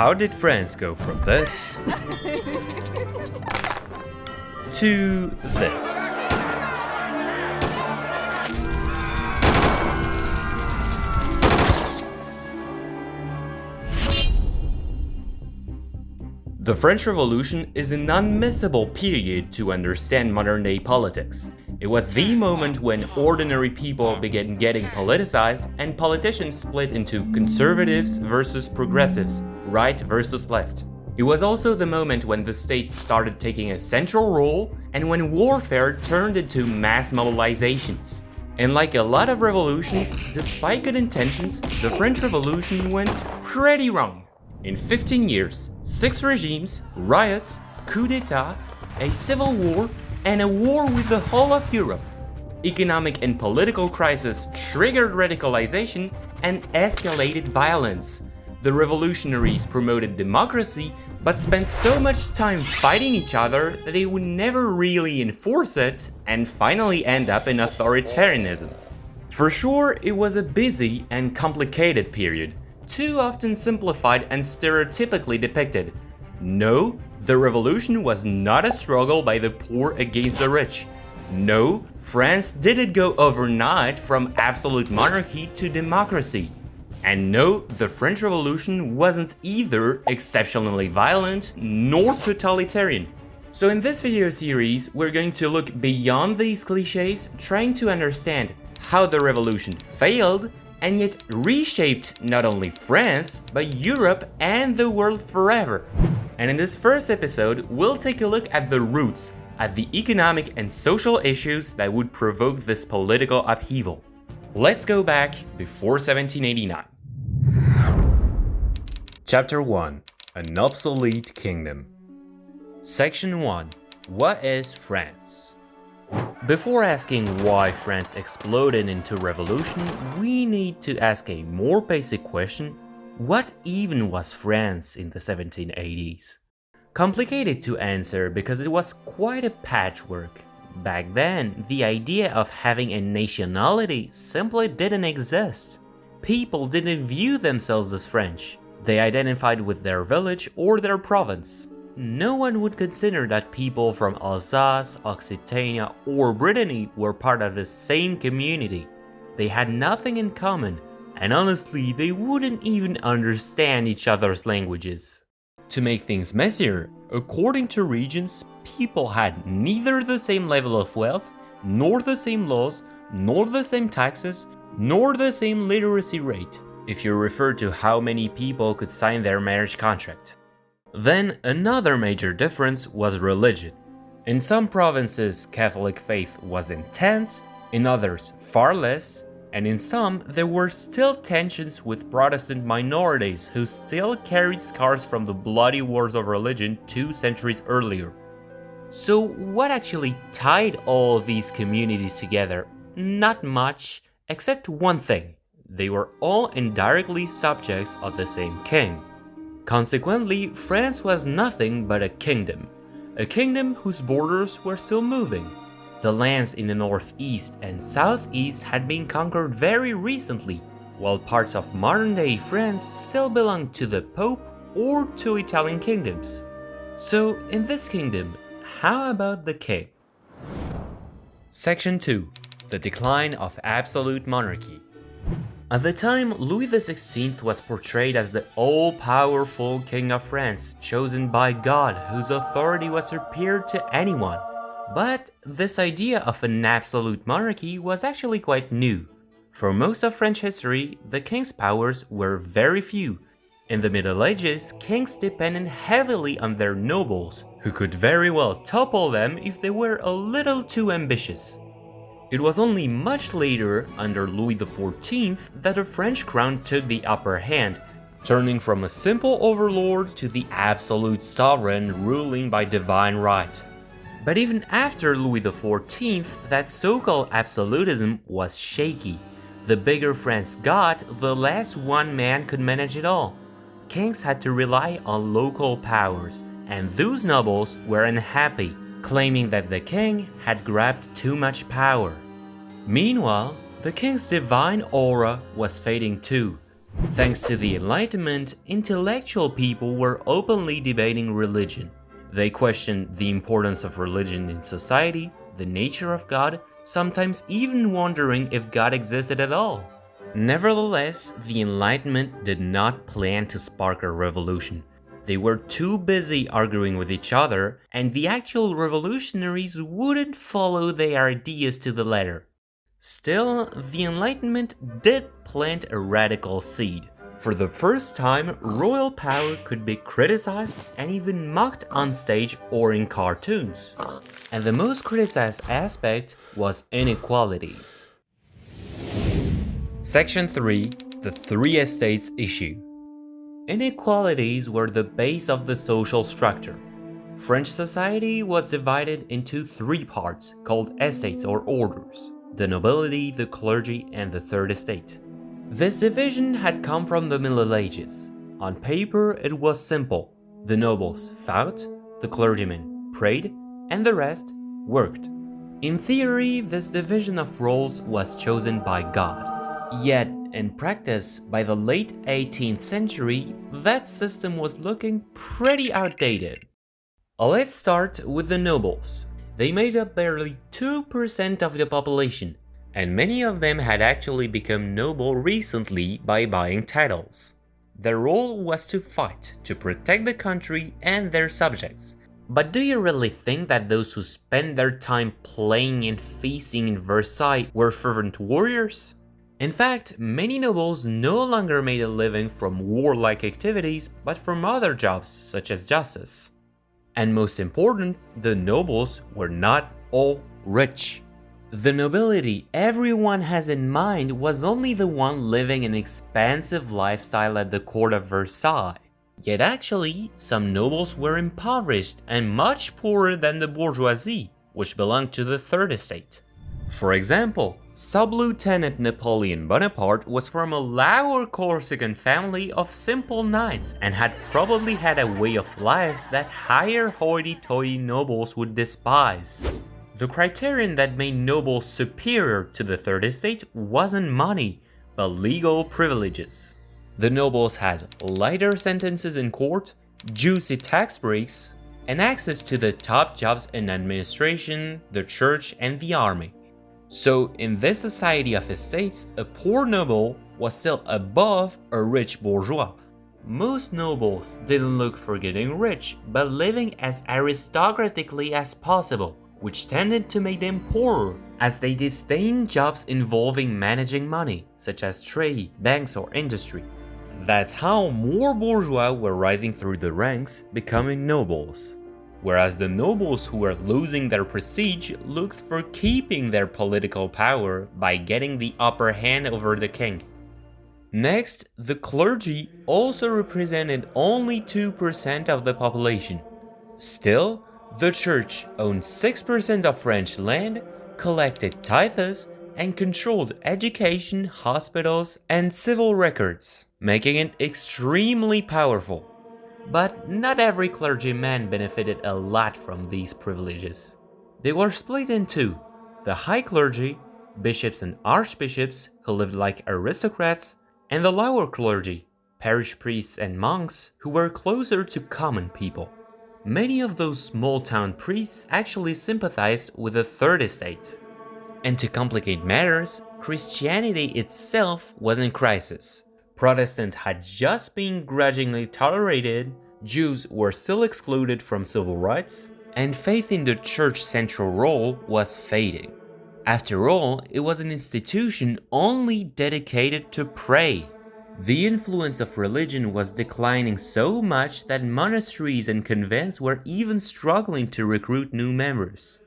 How did France go from this to this? The French Revolution is an unmissable period to understand modern-day politics. It was the moment when ordinary people began getting politicized and politicians split into conservatives versus progressives, right versus left. It was also the moment when the state started taking a central role and when warfare turned into mass mobilizations. And like a lot of revolutions, despite good intentions, the French Revolution went pretty wrong. In 15 years, 6 regimes, riots, coup d'etat, a civil war, and a war with the whole of Europe. Economic and political crisis triggered radicalization and escalated violence. The revolutionaries promoted democracy, but spent so much time fighting each other that they would never really enforce it, and finally end up in authoritarianism. For sure, it was a busy and complicated period, too often simplified and stereotypically depicted. No, the revolution was not a struggle by the poor against the rich. No, France didn't go overnight from absolute monarchy to democracy. And no, the French Revolution wasn't either exceptionally violent nor totalitarian. So in this video series, we're going to look beyond these cliches, trying to understand how the revolution failed and yet reshaped not only France, but Europe and the world forever. And in this first episode, we'll take a look at the roots, at the economic and social issues that would provoke this political upheaval. Let's go back before 1789. Chapter 1. An Obsolete Kingdom. Section 1. What is France? Before asking why France exploded into revolution, we need to ask a more basic question. What even was France in the 1780s? Complicated to answer because it was quite a patchwork. Back then, the idea of having a nationality simply didn't exist. People didn't view themselves as French. They identified with their village or their province. No one would consider that people from Alsace, Occitania, or Brittany were part of the same community. They had nothing in common, and honestly, they wouldn't even understand each other's languages. To make things messier, according to regions, people had neither the same level of wealth, nor the same laws, nor the same taxes, nor the same literacy rate, if you refer to how many people could sign their marriage contract. Then another major difference was religion. In some provinces, Catholic faith was intense, in others far less, and in some there were still tensions with Protestant minorities who still carried scars from the bloody wars of religion 2 centuries earlier. So what actually tied all these communities together? Not much, except one thing. They were all indirectly subjects of the same king. Consequently, France was nothing but a kingdom whose borders were still moving. The lands in the northeast and southeast had been conquered very recently, while parts of modern-day France still belonged to the Pope or to Italian kingdoms. So, in this kingdom, how about the king? Section 2. The Decline of Absolute Monarchy. At the time, Louis XVI was portrayed as the all-powerful King of France, chosen by God, whose authority was superior to anyone. But this idea of an absolute monarchy was actually quite new. For most of French history, the king's powers were very few. In the Middle Ages, kings depended heavily on their nobles, who could very well topple them if they were a little too ambitious. It was only much later, under Louis XIV, that the French crown took the upper hand, turning from a simple overlord to the absolute sovereign ruling by divine right. But even after Louis XIV, that so-called absolutism was shaky. The bigger France got, the less one man could manage it all. Kings had to rely on local powers, and those nobles were unhappy, claiming that the king had grabbed too much power. Meanwhile, the king's divine aura was fading too. Thanks to the Enlightenment, intellectual people were openly debating religion. They questioned the importance of religion in society, the nature of God, sometimes even wondering if God existed at all. Nevertheless, the Enlightenment did not plan to spark a revolution. They were too busy arguing with each other, and the actual revolutionaries wouldn't follow their ideas to the letter. Still, the Enlightenment did plant a radical seed. For the first time, royal power could be criticized and even mocked on stage or in cartoons. And the most criticized aspect was inequalities. Section 3. The Three Estates Issue. Inequalities were the base of the social structure. French society was divided into three parts called estates or orders: the nobility, the clergy, and the third estate. This division had come from the Middle Ages. On paper, it was simple. The nobles fought, the clergymen prayed, and the rest worked. In theory, this division of roles was chosen by God. Yet, in practice, by the late 18th century, that system was looking pretty outdated. Let's start with the nobles. They made up barely 2% of the population, and many of them had actually become noble recently by buying titles. Their role was to fight, to protect the country and their subjects. But do you really think that those who spent their time playing and feasting in Versailles were fervent warriors? In fact, many nobles no longer made a living from warlike activities, but from other jobs such as justice. And most important, the nobles were not all rich. The nobility everyone has in mind was only the one living an expansive lifestyle at the court of Versailles. Yet actually, some nobles were impoverished and much poorer than the bourgeoisie, which belonged to the third estate. For example, Sub-Lieutenant Napoleon Bonaparte was from a lower Corsican family of simple knights and had probably had a way of life that higher hoity-toity nobles would despise. The criterion that made nobles superior to the third estate wasn't money, but legal privileges. The nobles had lighter sentences in court, juicy tax breaks, and access to the top jobs in administration, the church, and the army. So, in this society of estates, a poor noble was still above a rich bourgeois. Most nobles didn't look for getting rich, but living as aristocratically as possible, which tended to make them poorer, as they disdained jobs involving managing money, such as trade, banks, or industry. That's how more bourgeois were rising through the ranks, becoming nobles. Whereas the nobles who were losing their prestige looked for keeping their political power by getting the upper hand over the king. Next, the clergy also represented only 2% of the population. Still, the church owned 6% of French land, collected tithes, and controlled education, hospitals, and civil records, making it extremely powerful. But not every clergyman benefited a lot from these privileges. They were split in two: the high clergy, bishops and archbishops who lived like aristocrats, and the lower clergy, parish priests and monks who were closer to common people. Many of those small-town priests actually sympathized with the third estate. And to complicate matters, Christianity itself was in crisis. Protestants had just been grudgingly tolerated, Jews were still excluded from civil rights, and faith in the church's central role was fading. After all, it was an institution only dedicated to pray. The influence of religion was declining so much that monasteries and convents were even struggling to recruit new members.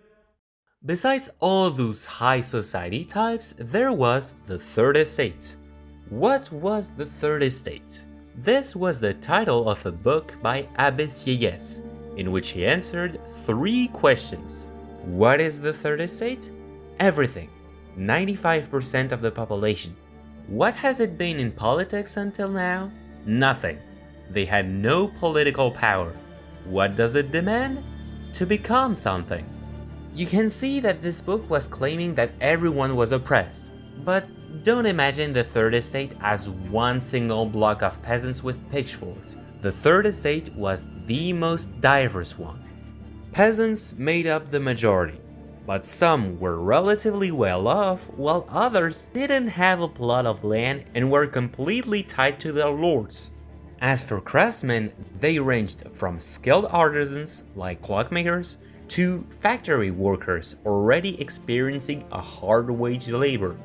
Besides all those high society types, there was the third estate. What was the third estate? This was the title of a book by Abbé Sieyès, in which he answered 3 questions. What is the third estate? Everything. 95% of the population. What has it been in politics until now? Nothing. They had no political power. What does it demand? To become something. You can see that this book was claiming that everyone was oppressed. But don't imagine the Third Estate as one single block of peasants with pitchforks. The Third Estate was the most diverse one. Peasants made up the majority, but some were relatively well off, while others didn't have a plot of land and were completely tied to their lords. As for craftsmen, they ranged from skilled artisans like clockmakers to factory workers already experiencing a hard wage labor.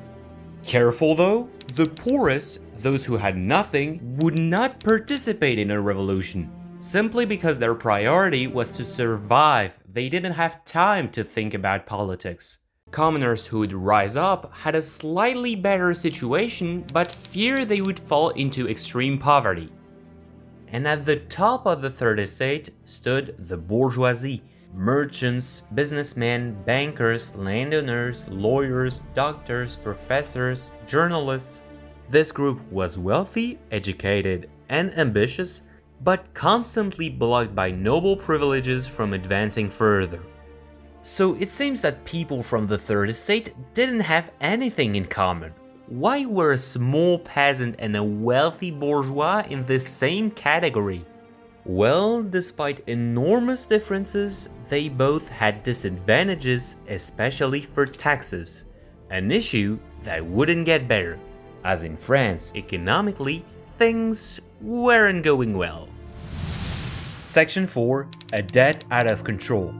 Careful though, the poorest, those who had nothing, would not participate in a revolution. Simply because their priority was to survive, they didn't have time to think about politics. Commoners who would rise up had a slightly better situation, but feared they would fall into extreme poverty. And at the top of the Third Estate stood the bourgeoisie. Merchants, businessmen, bankers, landowners, lawyers, doctors, professors, journalists. This group was wealthy, educated, and ambitious, but constantly blocked by noble privileges from advancing further. So it seems that people from the Third Estate didn't have anything in common. Why were a small peasant and a wealthy bourgeois in the same category? Well, despite enormous differences, they both had disadvantages, especially for taxes, an issue that wouldn't get better, as in France, economically, things weren't going well. Section 4. A debt out of control.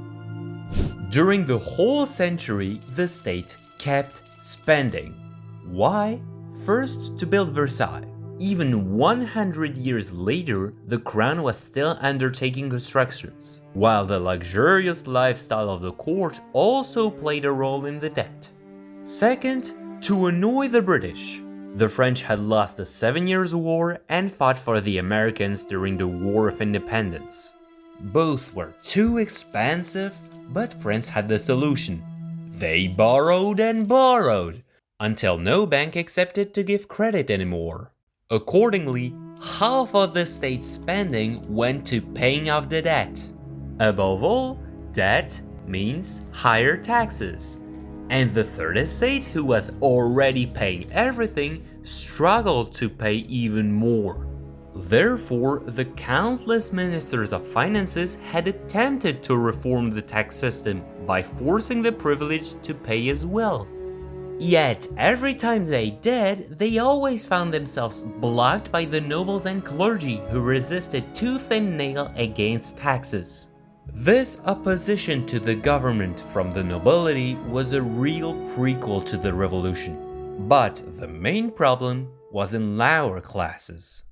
During the whole century, the state kept spending. Why? First, to build Versailles. Even 100 years later, the crown was still undertaking constructions, while the luxurious lifestyle of the court also played a role in the debt. Second, to annoy the British. The French had lost the 7 Years' War and fought for the Americans during the War of Independence. Both were too expensive, but France had the solution. They borrowed and borrowed, until no bank accepted to give credit anymore. Accordingly, half of the state's spending went to paying off the debt. Above all, debt means higher taxes. And the Third Estate, who was already paying everything, struggled to pay even more. Therefore, the countless ministers of finances had attempted to reform the tax system by forcing the privileged to pay as well. Yet, every time they did, they always found themselves blocked by the nobles and clergy who resisted tooth and nail against taxes. This opposition to the government from the nobility was a real prequel to the revolution. But the main problem was in lower classes.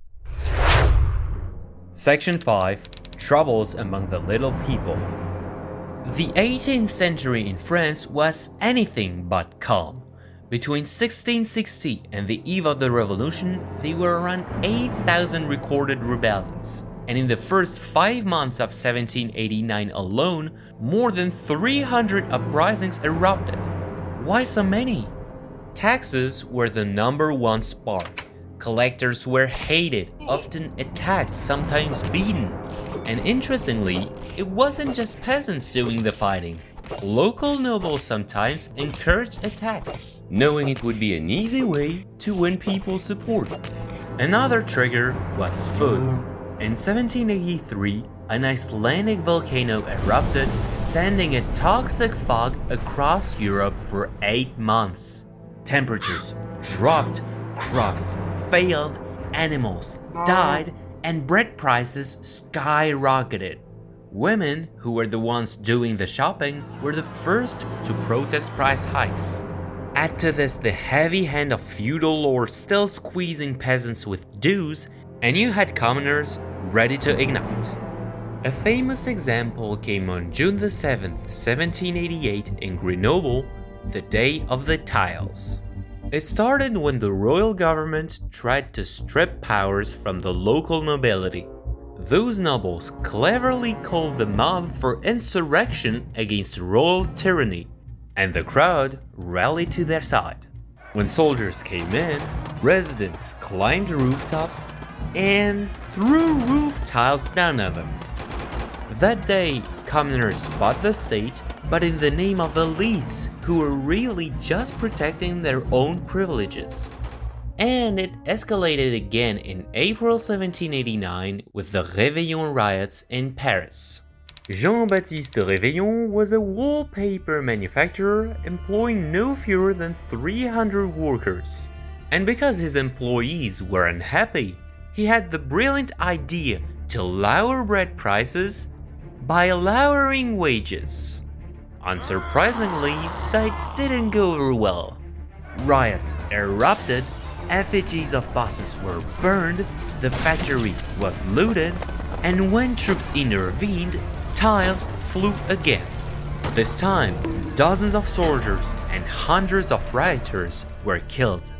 Section 5. Troubles among the little people. The 18th century in France was anything but calm. Between 1660 and the eve of the revolution, there were around 8,000 recorded rebellions. And in the first 5 months of 1789 alone, more than 300 uprisings erupted. Why so many? Taxes were the #1 spark. Collectors were hated, often attacked, sometimes beaten. And interestingly, it wasn't just peasants doing the fighting. Local nobles sometimes encouraged attacks, knowing it would be an easy way to win people's support. Another trigger was food. In 1783, an Icelandic volcano erupted, sending a toxic fog across Europe for 8 months. Temperatures dropped, crops failed, animals died, and bread prices skyrocketed. Women, who were the ones doing the shopping, were the first to protest price hikes. Add to this the heavy hand of feudal lords still squeezing peasants with dues, and you had commoners ready to ignite. A famous example came on June the 7th, 1788 in Grenoble, the Day of the Tiles. It started when the royal government tried to strip powers from the local nobility. Those nobles cleverly called the mob for insurrection against royal tyranny, and the crowd rallied to their side. When soldiers came in, residents climbed rooftops and threw roof tiles down on them. That day, commoners fought the state, but in the name of elites who were really just protecting their own privileges. And it escalated again in April 1789 with the Réveillon riots in Paris. Jean-Baptiste Réveillon was a wallpaper manufacturer employing no fewer than 300 workers. And because his employees were unhappy, he had the brilliant idea to lower bread prices by lowering wages. Unsurprisingly, that didn't go over well. Riots erupted, effigies of bosses were burned, the factory was looted, and when troops intervened, tiles flew again. This time, dozens of soldiers and hundreds of rioters were killed.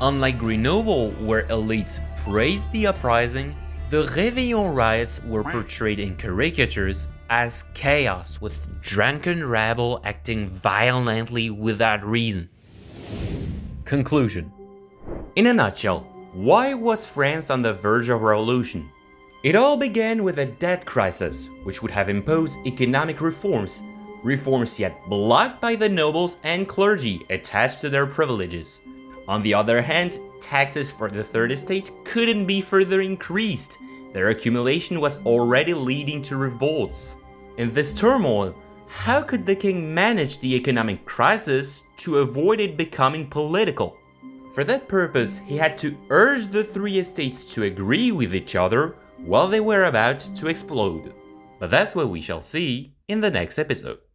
Unlike Grenoble, where elites praised the uprising, the Réveillon riots were portrayed in caricatures as chaos with drunken rabble acting violently without reason. Conclusion. In a nutshell, why was France on the verge of revolution? It all began with a debt crisis, which would have imposed economic reforms yet blocked by the nobles and clergy attached to their privileges. On the other hand, taxes for the Third Estate couldn't be further increased. Their accumulation was already leading to revolts. In this turmoil, how could the king manage the economic crisis to avoid it becoming political? For that purpose, he had to urge the three estates to agree with each other while they were about to explode. But that's what we shall see in the next episode.